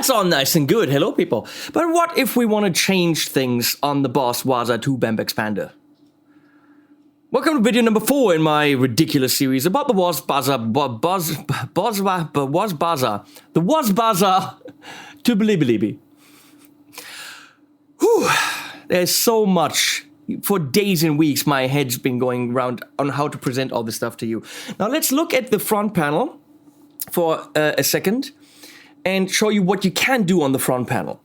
that's all nice and good. Hello, people. But what if we want to change things on the Boss Waza TAE BEMP expander? Welcome to video number 4 in my ridiculous series about the Boss Waza to Bilibilibi. Whew, there's so much. For days and weeks, my head's been going around on how to present all this stuff to you. Now let's look at the front panel for a second and show you what you can do on the front panel.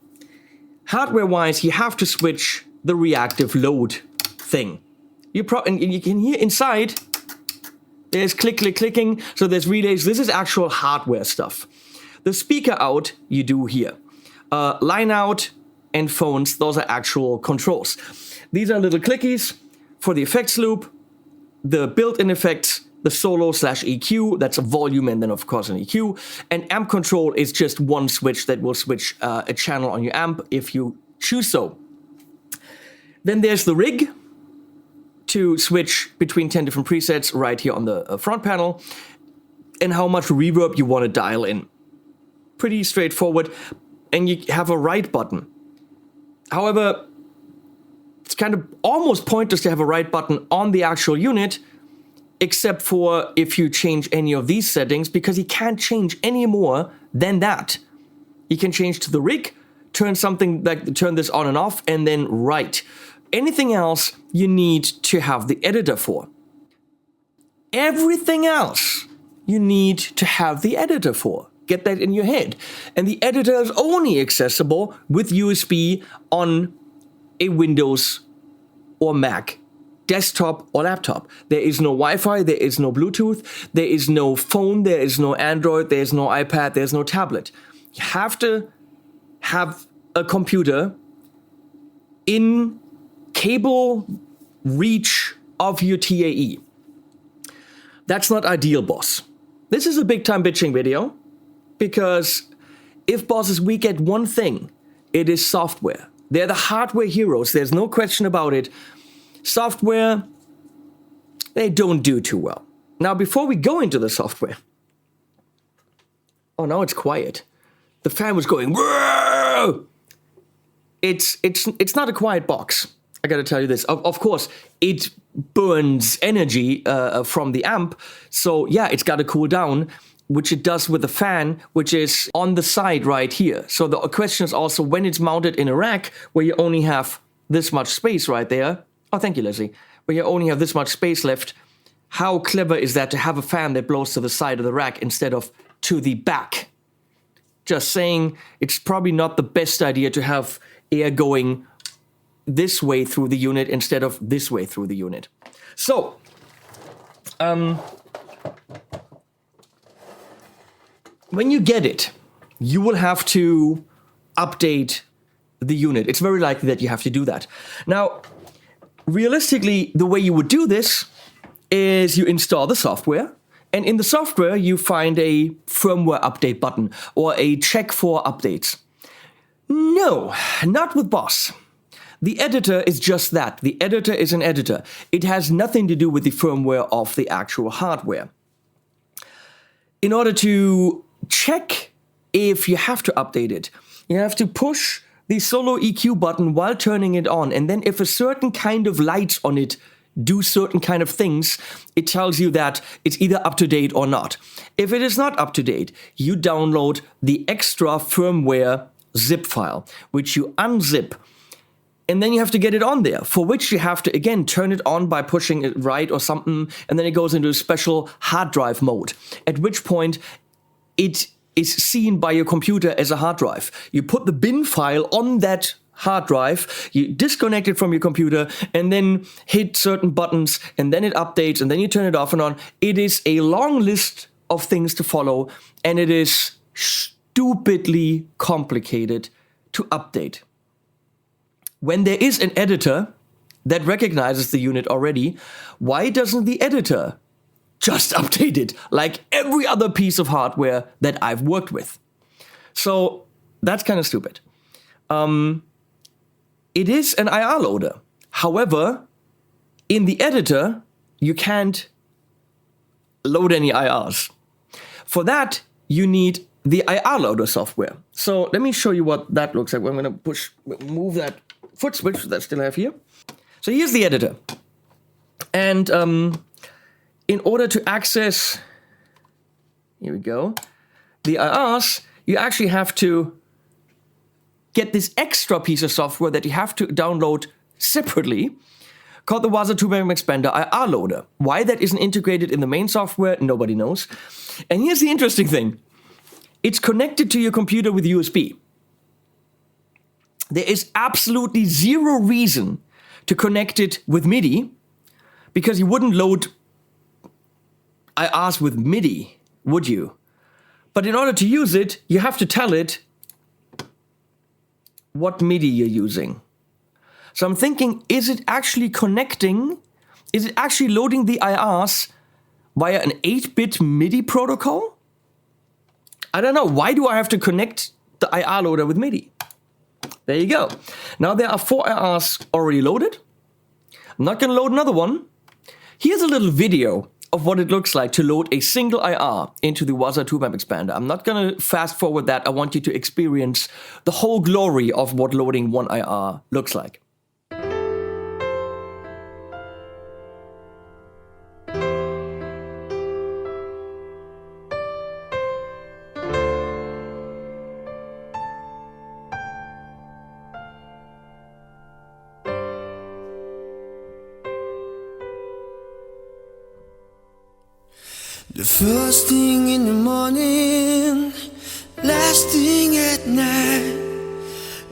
Hardware-wise, you have to switch the reactive load thing. And you can hear inside, there's clicking, so there's relays. This is actual hardware stuff. The speaker out, you do here. Line out and phones, those are actual controls. These are little clickies for the effects loop, the built-in effects, the solo/EQ, that's a volume and then of course an EQ, and amp control is just one switch that will switch a channel on your amp if you choose so. Then there's the rig to switch between 10 different presets right here on the front panel, and how much reverb you want to dial in. Pretty straightforward, and you have a right button. However, it's kind of almost pointless to have a right button on the actual unit, except for if you change any of these settings, because you can't change any more than that. You can change to the rig, turn something like turn this on and off, and then right. Anything else you need to have the editor for. Everything else you need to have the editor for. Get that in your head. And the editor is only accessible with USB on a Windows or Mac, desktop or laptop. There is no Wi-Fi, there is no Bluetooth, there is no phone, there is no Android, there is no iPad, there's no tablet. You have to have a computer in cable reach of your TAE. That's not ideal, boss. This is a big time bitching video, because if Boss is weak at one thing, it is software. They're the hardware heroes, there's no question about it. Software, they don't do too well. Now, before we go into the software, oh, now it's quiet. The fan was going, whoa! It's not a quiet box. I gotta tell you this. Of course, it burns energy from the amp, so yeah, it's gotta cool down, which it does with the fan, which is on the side right here. So the question is also, when it's mounted in a rack, where you only have this much space right there, oh, thank you, Leslie, where you only have this much space left, how clever is that to have a fan that blows to the side of the rack instead of to the back? Just saying, it's probably not the best idea to have air going this way through the unit instead of this way through the unit. So, when you get it, you will have to update the unit. It's very likely that you have to do that. Now, realistically, the way you would do this is you install the software, and in the software you find a firmware update button or a check for updates. No, not with Boss. The editor is just that. The editor is an editor. It has nothing to do with the firmware of the actual hardware. In order to check if you have to update it, you have to push the solo EQ button while turning it on, and then if a certain kind of lights on it do certain kind of things, it tells you that it's either up to date or not. If it is not up to date, you download the extra firmware zip file, which you unzip, and then you have to get it on there, for which you have to, again, turn it on by pushing it right or something, and then it goes into a special hard drive mode, at which point it is seen by your computer as a hard drive. You put the bin file on that hard drive, you disconnect it from your computer, and then hit certain buttons, and then it updates, and then you turn it off and on. It is a long list of things to follow, and it is stupidly complicated to update. When there is an editor that recognizes the unit already, why doesn't the editor just update it like every other piece of hardware that I've worked with? So that's kind of stupid. It is an IR loader. However, in the editor, you can't load any IRs. For that, you need the IR loader software. So let me show you what that looks like. I'm going to move that foot switch that I still have here. So here's the editor. And in order to access, here we go, the IRs, you actually have to get this extra piece of software that you have to download separately, called the Waza 2-member expander IR loader. Why that isn't integrated in the main software, nobody knows. And here's the interesting thing. It's connected to your computer with USB. There is absolutely zero reason to connect it with MIDI, because you wouldn't load IRs with MIDI, would you? But in order to use it, you have to tell it what MIDI you're using. So I'm thinking, is it actually connecting? Is it actually loading the IRs via an 8-bit MIDI protocol? I don't know. Why do I have to connect the IR loader with MIDI? There you go. Now there are 4 IRs already loaded. I'm not going to load another one. Here's a little video of what it looks like to load a single IR into the Waza 2-member expander. I'm not going to fast forward that. I want you to experience the whole glory of what loading one IR looks like. The first thing in the morning, last thing at night,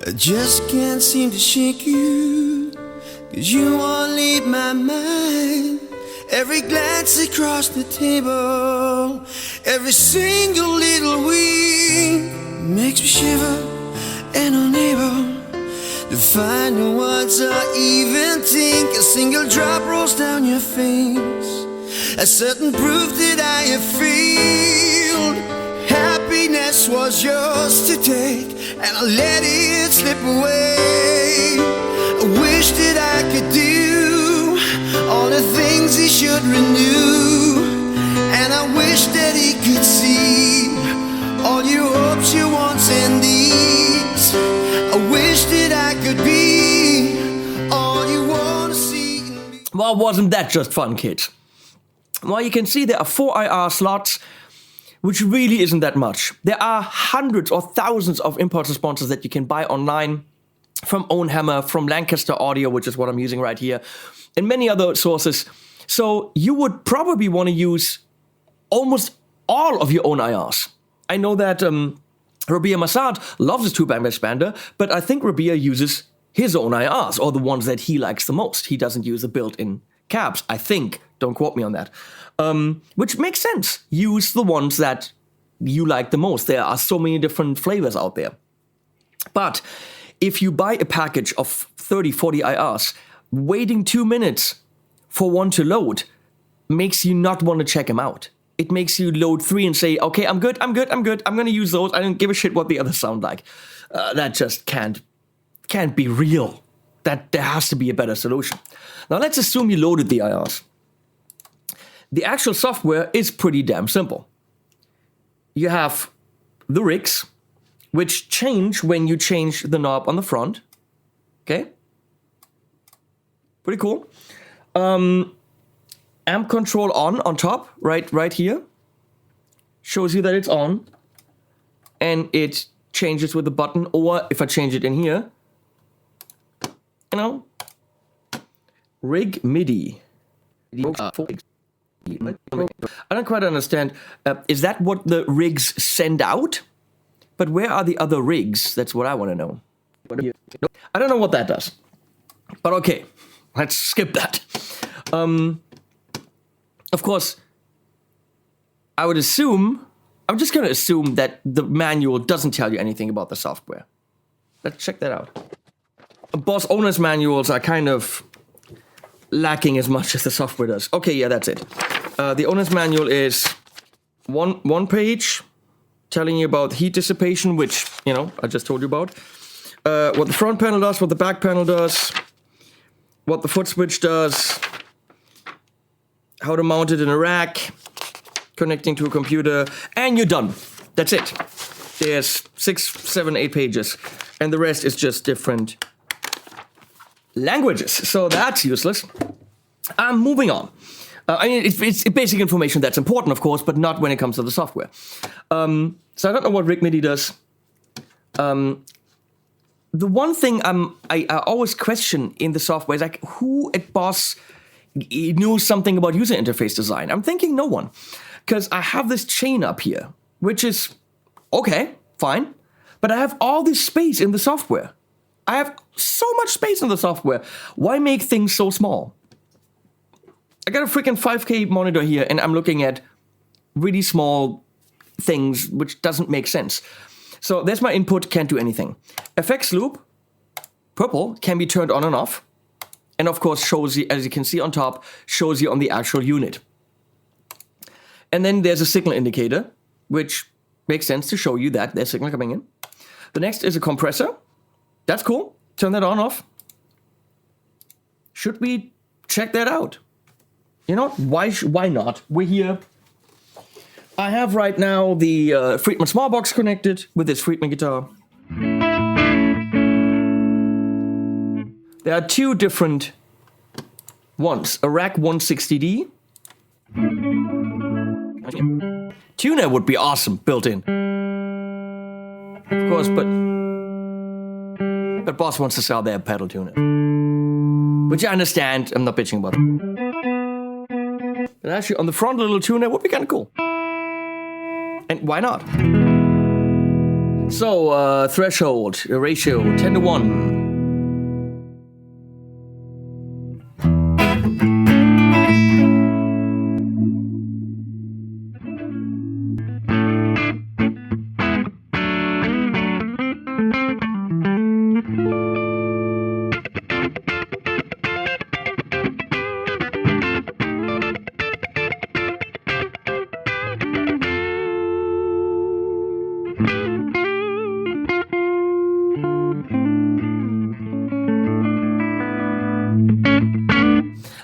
I just can't seem to shake you, 'cause you won't leave my mind. Every glance across the table, every single little wink makes me shiver and unable to find the words or even think. A single drop rolls down your face, a certain proof that I have failed. Happiness was yours to take, and I let it slip away. I wish that I could do all the things he should renew, and I wish that he could see all your hopes, your wants and needs. I wish that I could be all you want to see in me. Well, wasn't that just fun, kids? Well, you can see there are 4 IR slots, which really isn't that much. There are hundreds or thousands of impulse responses that you can buy online from Ownhammer, from Lancaster Audio, which is what I'm using right here, and many other sources. So you would probably want to use almost all of your own IRs. I know that Rabia Massad loves his 2-member expander, but I think Rabia uses his own IRs, or the ones that he likes the most. He doesn't use the built-in cabs, I think. Don't quote me on that. Which makes sense. Use the ones that you like the most. There are so many different flavors out there. But if you buy a package of 30, 40 IRs, waiting 2 minutes for one to load makes you not want to check them out. It makes you load 3 and say, okay, I'm good. I'm going to use those. I don't give a shit what the others sound like. That just can't be real. That there has to be a better solution. Now let's assume you loaded the IRs. The actual software is pretty damn simple. You have the rigs, which change when you change the knob on the front. Okay? Pretty cool. Amp control on top, right here. Shows you that it's on. And it changes with the button, or if I change it in here, you know, rig MIDI. I don't quite understand. Is that what the rigs send out? But where are the other rigs? That's what I want to know. I don't know what that does. But okay, let's skip that. Of course, I'm just going to assume that the manual doesn't tell you anything about the software. Let's check that out. Boss owner's manuals are kind of lacking as much as the software does. Okay, yeah, that's it. The owner's manual is one page telling you about heat dissipation, which, you know, I just told you about. What the front panel does, what the back panel does, what the foot switch does, how to mount it in a rack, connecting to a computer, and you're done. That's it. There's 6, 7, 8 pages, and the rest is just different languages. So that's useless. I'm moving on. I mean, it's basic information that's important, of course, but not when it comes to the software. So I don't know what Rig MIDI does. The one thing I always question in the software is like, who at Boss knew something about user interface design? I'm thinking no one, because I have this chain up here, which is okay, fine, but I have all this space in the software. I have so much space in the software. Why make things so small? I got a freaking 5K monitor here, and I'm looking at really small things, which doesn't make sense. So there's my input, can't do anything. Effects loop, purple, can be turned on and off. And of course shows you, as you can see on top, shows you on the actual unit. And then there's a signal indicator, which makes sense to show you that there's signal coming in. The next is a compressor. That's cool. Turn that on, off. Should we check that out? You know, why not? We're here. I have right now the Friedman small box connected with this Friedman guitar. There are 2 different ones. A rack 160D. Tuner would be awesome, built in. Of course, but Boss wants to sell their pedal tuner. Which I understand, I'm not bitching about it. But actually, on the front, a little tuner would be kind of cool. And why not? So, threshold, ratio, 10:1.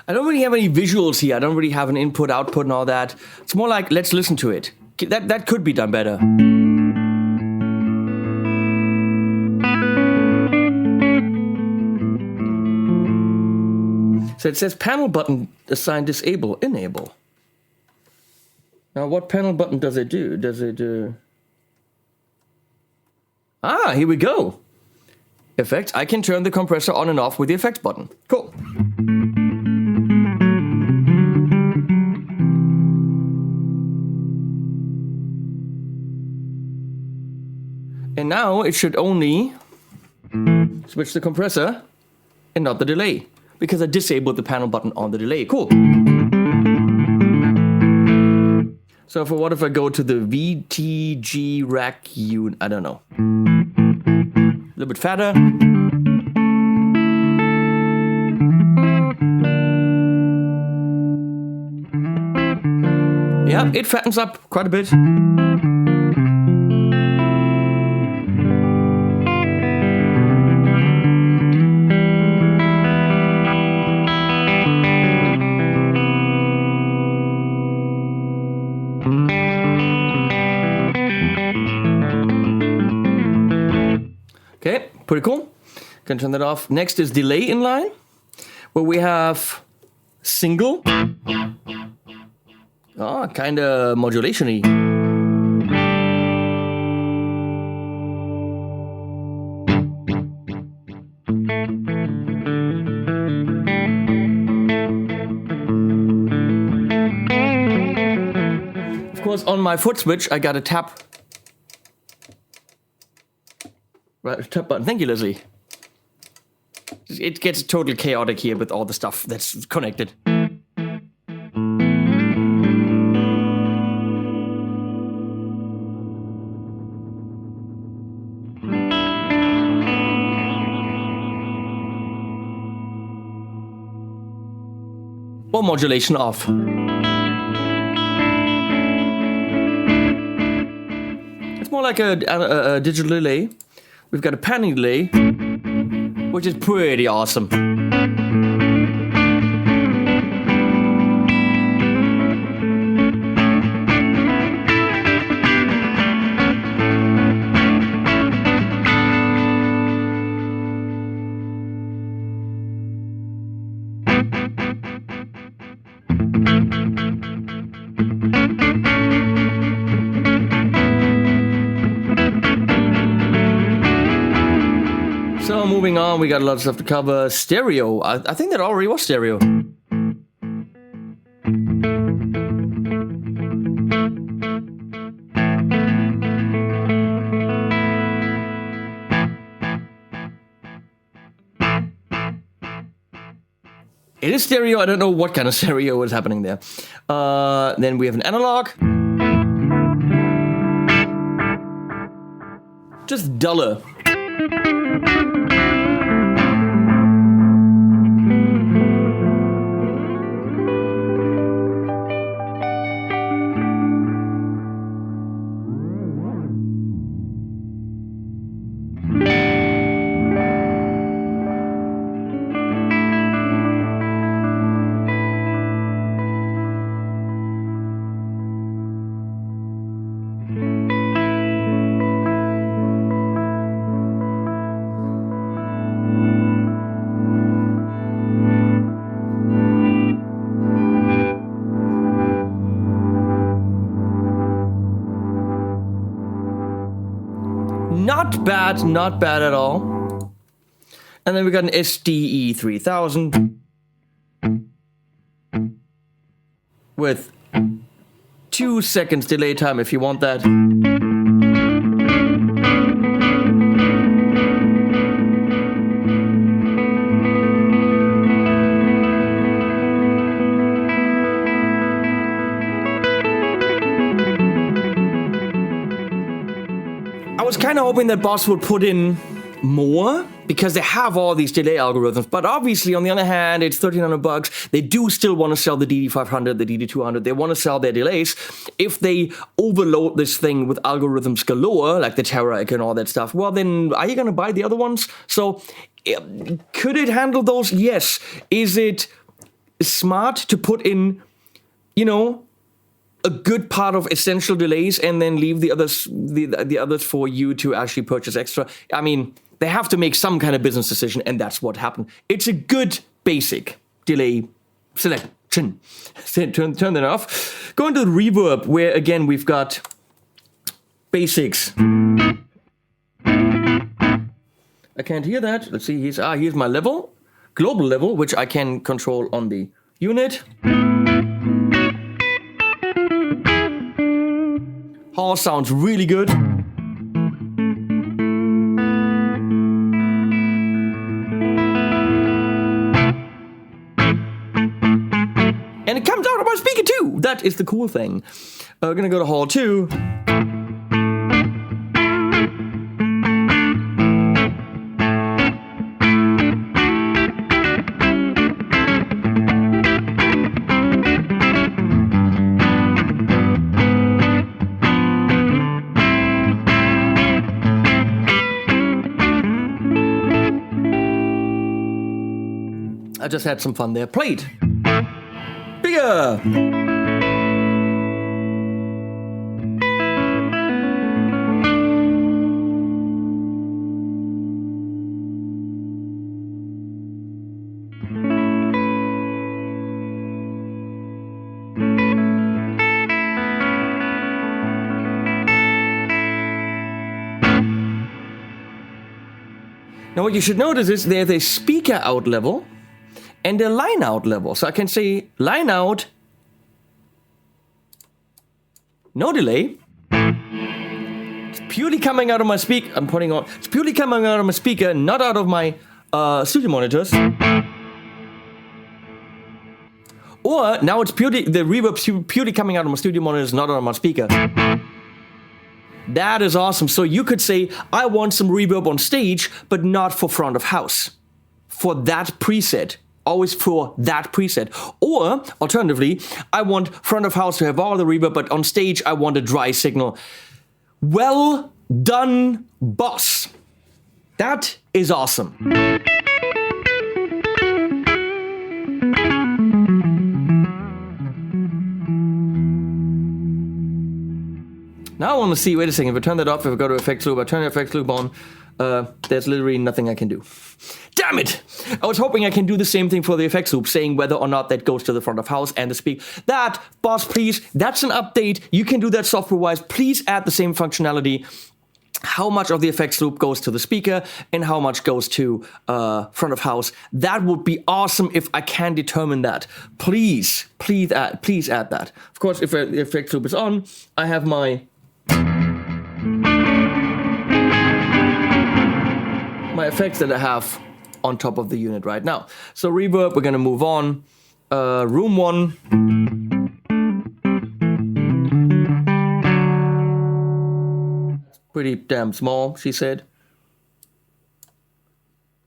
I don't really have any visuals here. I don't really have an input, output, and all that. It's more like, let's listen to it. That could be done better. So it says panel button assigned disable, enable. Now what panel button does it do? Does it do... Ah, here we go. Effects. I can turn the compressor on and off with the effects button. Cool. And now it should only switch the compressor and not the delay, because I disabled the panel button on the delay. Cool. So for what if I go to the VTG rack unit? I don't know. A little bit fatter. Yeah, it fattens up quite a bit. Okay, pretty cool. Can turn that off. Next is delay inline, where we have single. Oh, kind of modulation-y. Of course, on my foot switch, I got a tap. Right, tap button. Thank you, Lizzie. It gets totally chaotic here with all the stuff that's connected. Or modulation off. It's more like a digital delay. We've got a panning delay, which is pretty awesome. sound, we got a lot of stuff to cover. Stereo, I think that already was stereo. It is stereo, I don't know what kind of stereo is happening there. Then we have an analog. Just duller. Not bad at all. And then we got an SDE 3000 with 2 seconds delay time if you want that. I was kind of hoping that Boss would put in more because they have all these delay algorithms, but obviously on the other hand, it's $1,300. They do still want to sell the DD500, the DD200. They want to sell their delays. If they overload this thing with algorithms galore, like the Terac and all that stuff, well then, are you going to buy the other ones? So, could it handle those? Yes. Is it smart to put in, you know, a good part of essential delays and then leave the others the others for you to actually purchase extra? I mean, they have to make some kind of business decision, and that's what happened. It's a good basic delay selection. Turn that off. Go into the reverb, where again we've got basics. I can't hear that. Let's see. Here's my level, global level, which I can control on the unit. Hall sounds really good. And it comes out of my speaker too. That is the cool thing. We're gonna go to Hall 2. I just had some fun there. Played. Bigger. Now what you should notice is there's a speaker out level and a line out level. So I can say line out, no delay. It's purely coming out of my speaker. It's purely coming out of my speaker, not out of my studio monitors. Or now it's purely, the reverb's purely coming out of my studio monitors, not out of my speaker. That is awesome. So you could say, I want some reverb on stage, but not for front of house. For that preset. Always for that preset. Or, alternatively, I want front of house to have all the reverb, but on stage I want a dry signal. Well done, Boss. That is awesome. Now I want to see, wait a second, if I turn that off, if I go to effects loop, I turn the effects loop on, there's literally nothing I can do. Damn it! I was hoping I can do the same thing for the effects loop, saying whether or not that goes to the front of house and the speak. That, Boss, please, that's an update. You can do that software-wise. Please add the same functionality. how much of the effects loop goes to the speaker and how much goes to front of house. That would be awesome if I can determine that. Please add that. Of course, if the effects loop is on, I have my effects that I have on top of the unit right now. So reverb, we're gonna move on. Room 1. Pretty damn small, she said.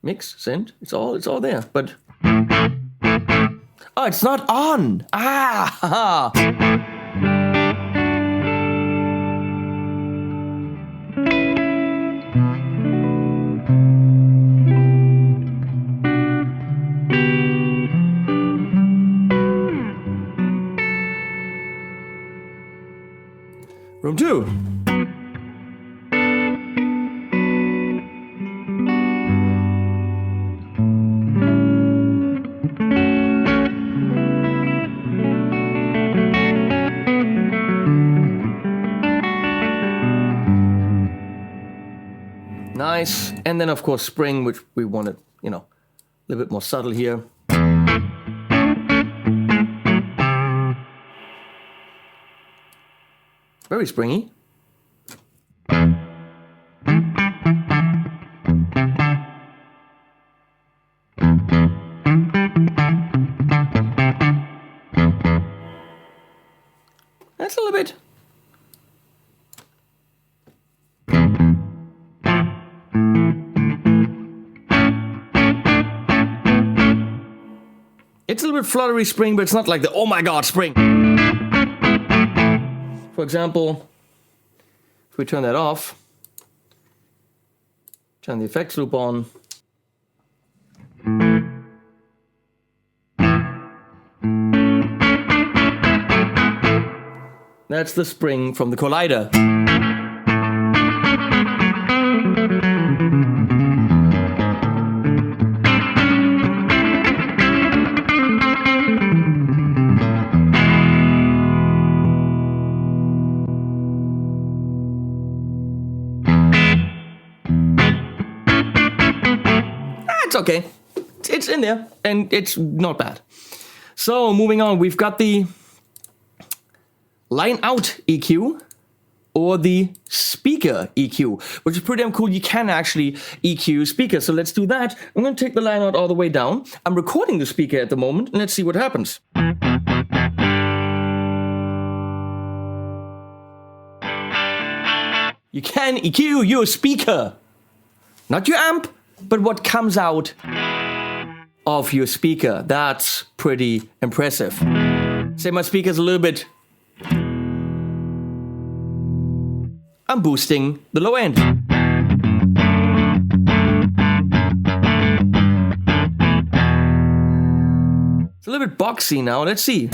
Mix, send, it's all there, but oh, it's not on. Ah. Room 2. Nice. And then of course spring, which we wanted, you know, a little bit more subtle here. Very springy. That's a little bit. It's a little bit fluttery spring, but it's not like the oh my god spring. For example, if we turn that off, turn the effects loop on. That's the spring from the collider. It's okay. It's in there, and it's not bad. So moving on, we've got the line out EQ or the speaker EQ, which is pretty damn cool. You can actually EQ speakers. So let's do that. I'm going to take the line out all the way down. I'm recording the speaker at the moment, and let's see what happens. You can EQ your speaker. Not your amp, but what comes out of your speaker. That's pretty impressive. Say my speaker's a little bit. I'm boosting the low end. It's a little bit boxy now. Let's see.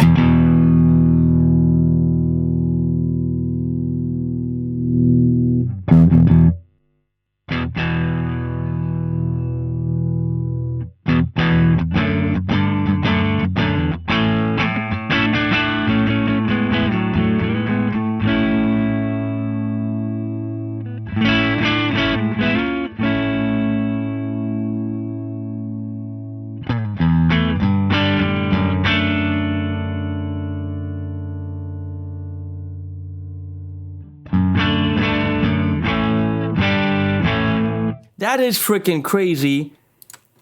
That is freaking crazy.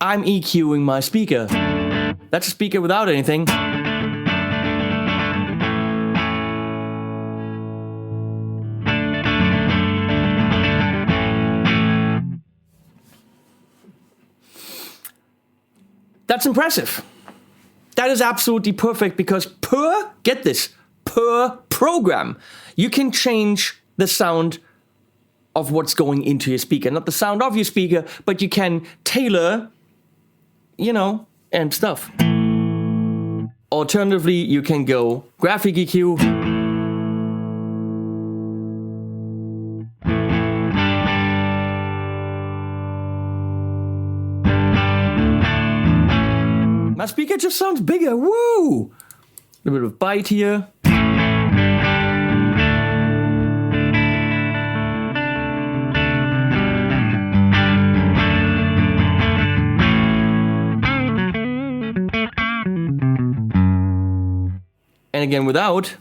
I'm EQing my speaker. That's a speaker without anything. That's impressive. That is absolutely perfect because get this, per program, you can change the sound of what's going into your speaker. Not the sound of your speaker, but you can tailor, you know, and stuff. Alternatively, you can go graphic EQ. My speaker just sounds bigger, woo! A little bit of bite here. again without.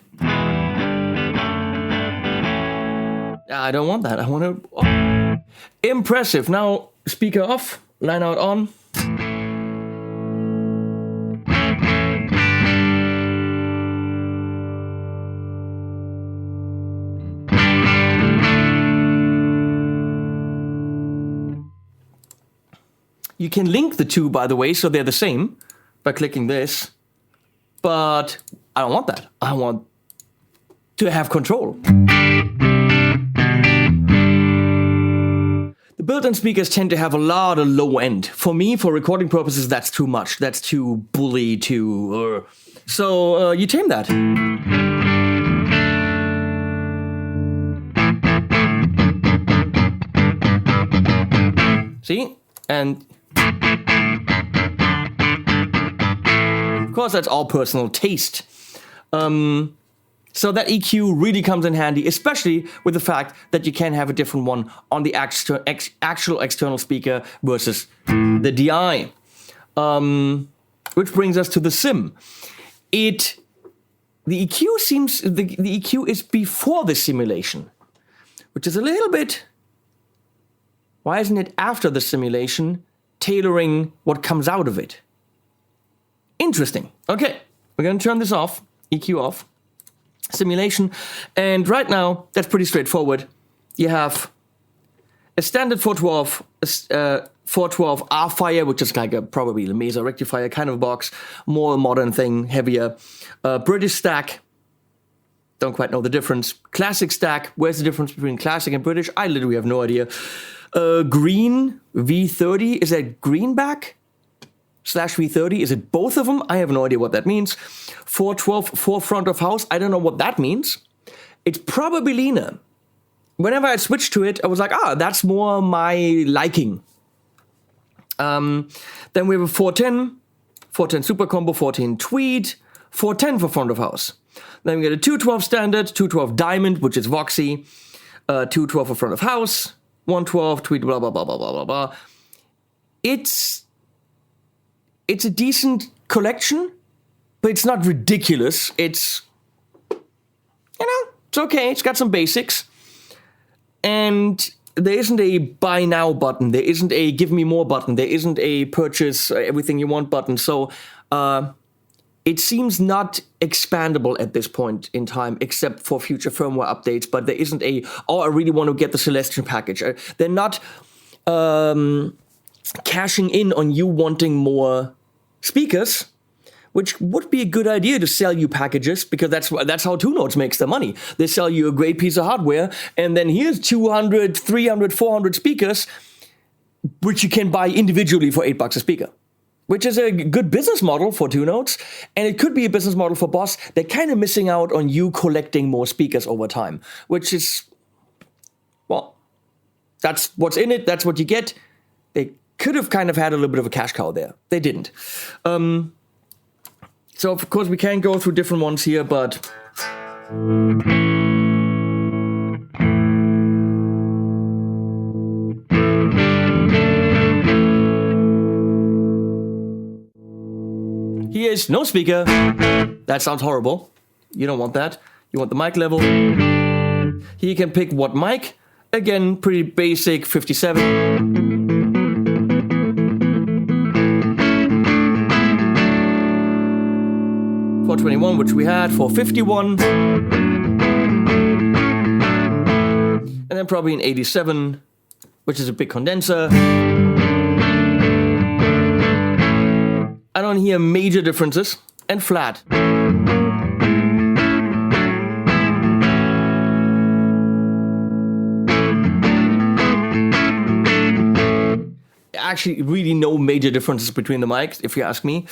I don't want that. I want to... Oh. Impressive. Now, speaker off, line out on. You can link the two, by the way, so they're the same by clicking this. But I don't want that. I want to have control. The built-in speakers tend to have a lot of low end. For me, for recording purposes, that's too much. That's too bully, too... So you tame that. See? And... of course, that's all personal taste. So that EQ really comes in handy, especially with the fact that you can have a different one on the actual external speaker versus the DI. Which brings us to the sim. The EQ is before the simulation, which is a little bit... Why isn't it after the simulation, tailoring what comes out of it? Interesting. Okay, we're going to turn this off, EQ off, simulation, and right now that's pretty straightforward. You have a standard 412 R-Fire, which is like probably a Mesa rectifier kind of box, more modern thing, heavier. British stack, don't quite know the difference. Classic stack, where's the difference between classic and British? I literally have no idea. Green V30, is that greenback? /V30, is it both of them? I have no idea what that means. 412 4 front of house, I don't know what that means. It's probably leaner. Whenever I switched to it, I was like, that's more my liking. Then we have a 410 super combo, 410 tweed, 410 for front of house. Then we get a 212 standard, 212 diamond, which is Voxy, 212 for front of house, 112 tweed, blah, blah, blah, blah, blah, blah, blah. It's a decent collection, but it's not ridiculous. It's, it's okay. It's got some basics. And there isn't a buy now button. There isn't a give me more button. There isn't a purchase everything you want button. So it seems not expandable at this point in time, except for future firmware updates. But there isn't I really want to get the Celestion package. They're not cashing in on you wanting more speakers, which would be a good idea to sell you packages, because that's how Two Notes makes their money. They sell you a great piece of hardware, and then here's 200, 300, 400 speakers, which you can buy individually for $8 a speaker, which is a good business model for Two Notes, and it could be a business model for Boss. They're kind of missing out on you collecting more speakers over time, which is, well, that's what's in it, that's what you get. They could have kind of had a little bit of a cash cow there. They didn't. So, of course, we can go through different ones here, but... Here is no speaker. That sounds horrible. You don't want that. You want the mic level. Here you can pick what mic. Again, pretty basic, 57. 421, which we had, 451. And then probably an 87, which is a big condenser. I don't hear major differences. And flat. Actually, really no major differences between the mics, if you ask me.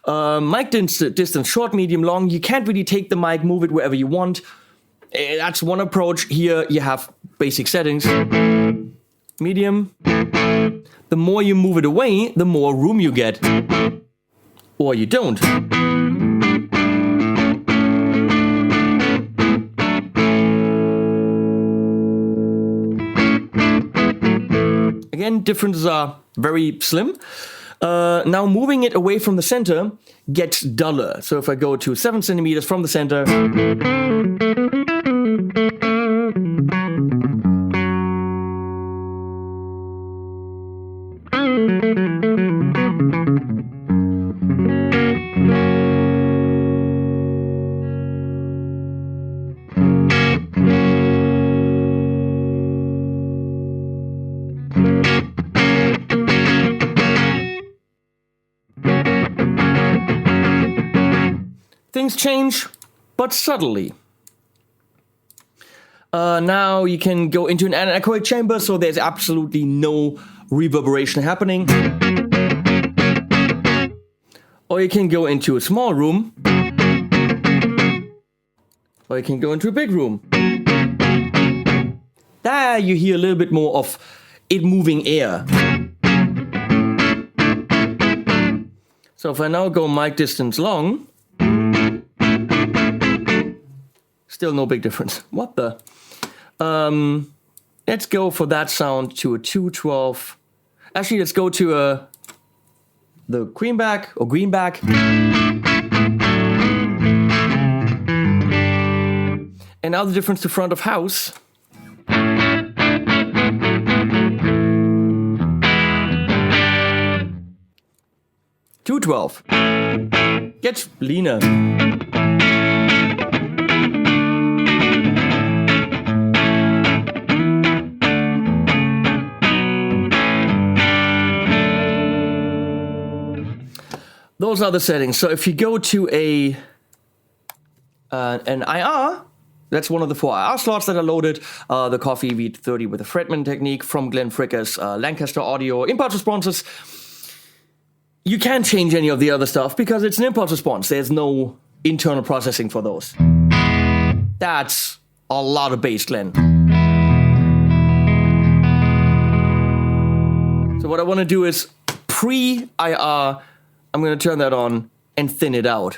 Mic distance, short, medium, long. You can't really take the mic, move it wherever you want. That's one approach. Here you have basic settings. Medium. The more you move it away, the more room you get. Or you don't. Again, differences are very slim. Now moving it away from the center gets duller. So if I go to 7 centimeters from the center, things change, but subtly. Now you can go into an anechoic chamber, so there's absolutely no reverberation happening. Or you can go into a small room. Or you can go into a big room. There you hear a little bit more of it moving air. So if I now go mic distance long, still no big difference. What the? Let's go for that sound to a 212. Actually, let's go to the greenback or greenback. And now the difference to front of house. $212 gets leaner. Those are the settings. So if you go to an IR, that's one of the 4 IR slots that are loaded. The Coffee V30 with the Fretman technique from Glenn Fricker's Lancaster Audio impulse responses. You can't change any of the other stuff because it's an impulse response. There's no internal processing for those. That's a lot of bass, Glenn. So what I want to do is pre-IR, I'm going to turn that on and thin it out.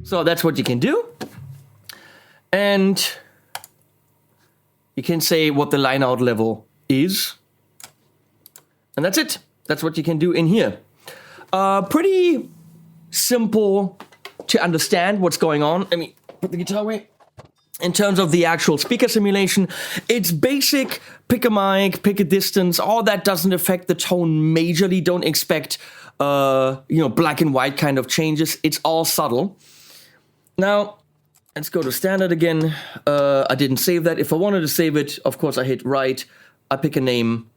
So that's what you can do. And you can say what the line out level is. And that's it. That's what you can do in here. Pretty simple to understand what's going on. Let me put the guitar away. In terms of the actual speaker simulation, it's basic, pick a mic, pick a distance. All that doesn't affect the tone majorly. Don't expect, black and white kind of changes. It's all subtle. Now, let's go to standard again. I didn't save that. If I wanted to save it, of course, I hit right. I pick a name,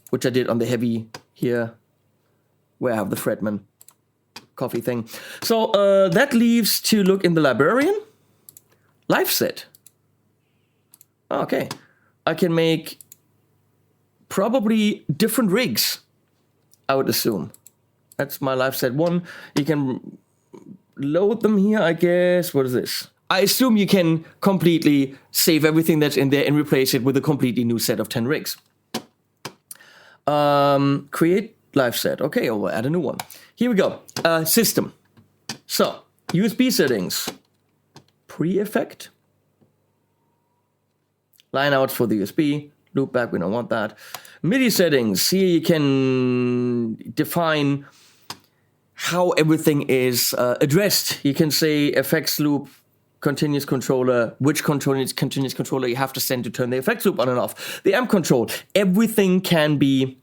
which I did on the heavy here, where I have the Fretman coffee thing. So that leaves to look in the librarian. Live set. Okay. I can make probably different rigs, I would assume. That's my live set 1. You can load them here, I guess. What is this? I assume you can completely save everything that's in there and replace it with a completely new set of 10 rigs. Create live set. Okay, I'll add a new one. Here we go. System. So, USB settings. Pre-effect. Line out for the USB. Loop back, we don't want that. MIDI settings. Here you can define how everything is addressed. You can say effects loop, continuous controller, which continuous controller you have to send to turn the effects loop on and off. The amp control. Everything can be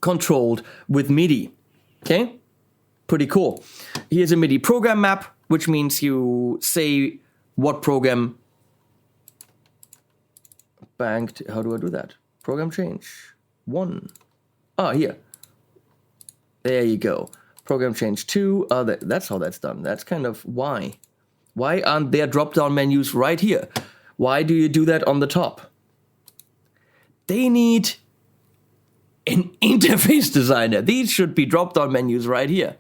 controlled with MIDI. Okay? Pretty cool. Here's a MIDI program map, which means you say what program banked. How do I do that? Program change. 1. Here. There you go. Program change 2. That's how that's done. That's kind of why. Why aren't there drop-down menus right here? Why do you do that on the top? They need an interface designer. These should be drop-down menus right here.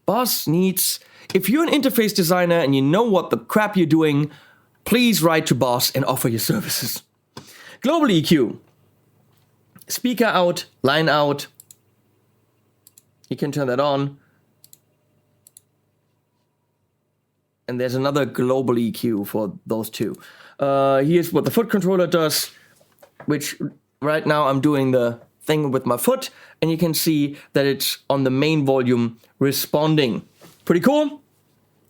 Boss needs... If you're an interface designer and you know what the crap you're doing, please write to Boss and offer your services. Global EQ. speaker out, line out. You can turn that on. And there's another global EQ for those two. Here's what the foot controller does, which right now I'm doing the thing with my foot, and you can see that it's on the main volume responding. Pretty cool.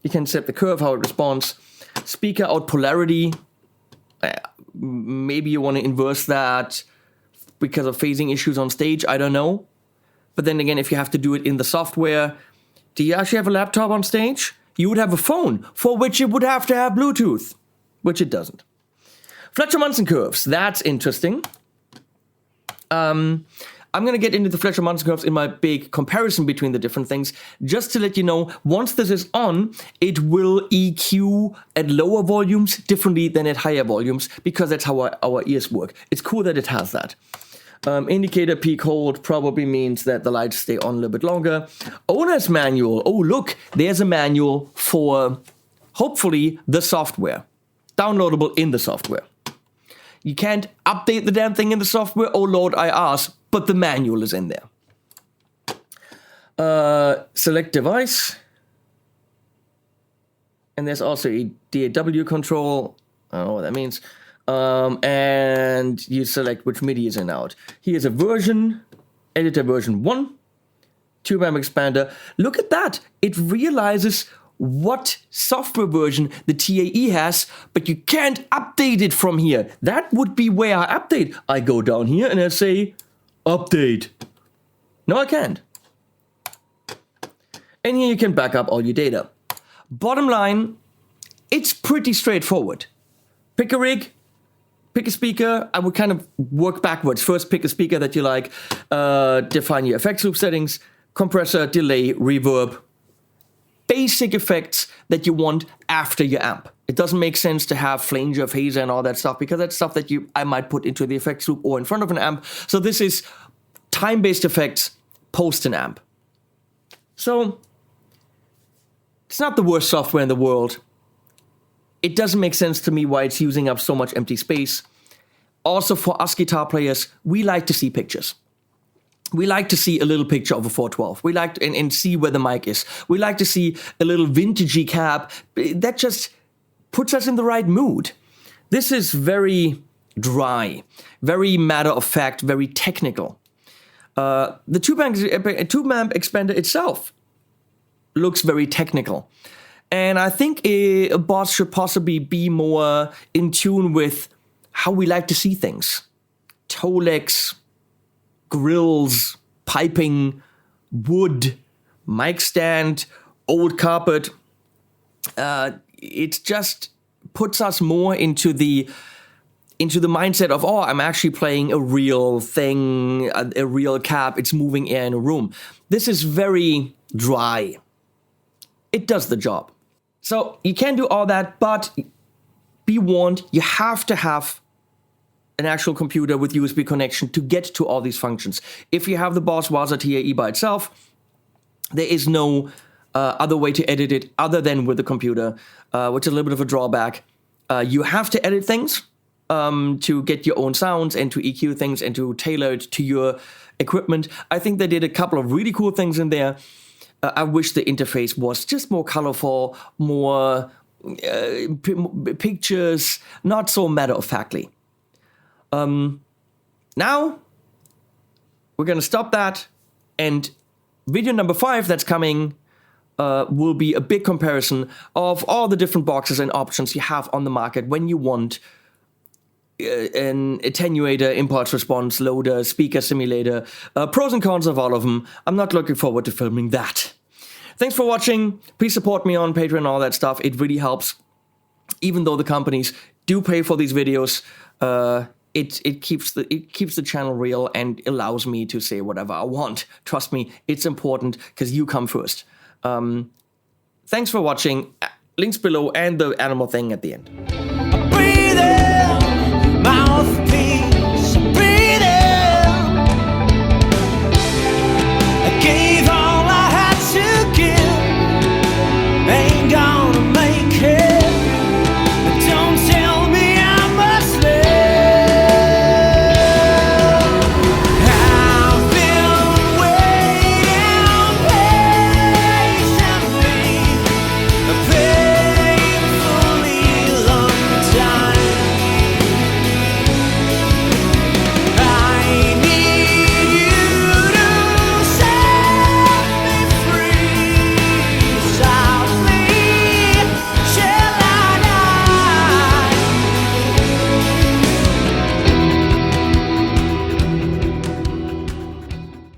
You can set the curve, how it responds. Speaker out polarity. Maybe you want to inverse that because of phasing issues on stage, I don't know. But then again, if you have to do it in the software, do you actually have a laptop on stage? You would have a phone, for which it would have to have Bluetooth, which it doesn't. Fletcher-Munson curves, that's interesting. I'm going to get into the Fletcher-Munson curves in my big comparison between the different things. Just to let you know, once this is on, it will EQ at lower volumes differently than at higher volumes, because that's how our ears work. It's cool that it has that. Indicator peak hold probably means that the lights stay on a little bit longer. Owner's manual. Oh, look, there's a manual for, hopefully, the software. Downloadable in the software. You can't update the damn thing in the software. Oh, Lord, I ask. But the manual is in there. Select device. And there's also a DAW control. I don't know what that means. And you select which MIDI is in out. Here's a version, editor version 1, tube amp expander. Look at that. It realizes what software version the TAE has, but you can't update it from here. That would be where I update. I go down here and I say, update. No, I can't. And here you can back up all your data. Bottom line, it's pretty straightforward. Pick a rig. Pick a speaker. I would kind of work backwards. First, pick a speaker that you like. Define your effects loop settings. Compressor, delay, reverb. Basic effects that you want after your amp. It doesn't make sense to have flanger, phaser, and all that stuff, because that's stuff that I might put into the effects loop or in front of an amp. So this is time-based effects post an amp. So it's not the worst software in the world. It doesn't make sense to me why it's using up so much empty space. Also, for us guitar players, we like to see pictures. We like to see a little picture of a 412. We like to, and see where the mic is. We like to see a little vintagey cab. That just puts us in the right mood. This is very dry, very matter of fact, very technical. The tube amp expander itself looks very technical. And I think a Boss should possibly be more in tune with how we like to see things. Toe legs, grills, piping, wood, mic stand, old carpet. It just puts us more into the mindset of, oh, I'm actually playing a real thing, a real cab. It's moving air in a room. This is very dry. It does the job. So you can do all that, but be warned, you have to have an actual computer with USB connection to get to all these functions. If you have the Boss Waza TAE by itself, there is no other way to edit it other than with the computer, which is a little bit of a drawback. You have to edit things to get your own sounds and to EQ things and to tailor it to your equipment. I think they did a couple of really cool things in there. I wish the interface was just more colorful, more pictures, not so matter-of-factly. Now, we're going to stop that, and video number 5 that's coming will be a big comparison of all the different boxes and options you have on the market when you want an attenuator, impulse response, loader, speaker simulator, pros and cons of all of them. I'm not looking forward to filming that. Thanks for watching. Please support me on Patreon and all that stuff. It really helps. Even though the companies do pay for these videos, it keeps the channel real and allows me to say whatever I want. Trust me, it's important because you come first. Thanks for watching. Links below and the animal thing at the end. Breathe in, mouthpiece.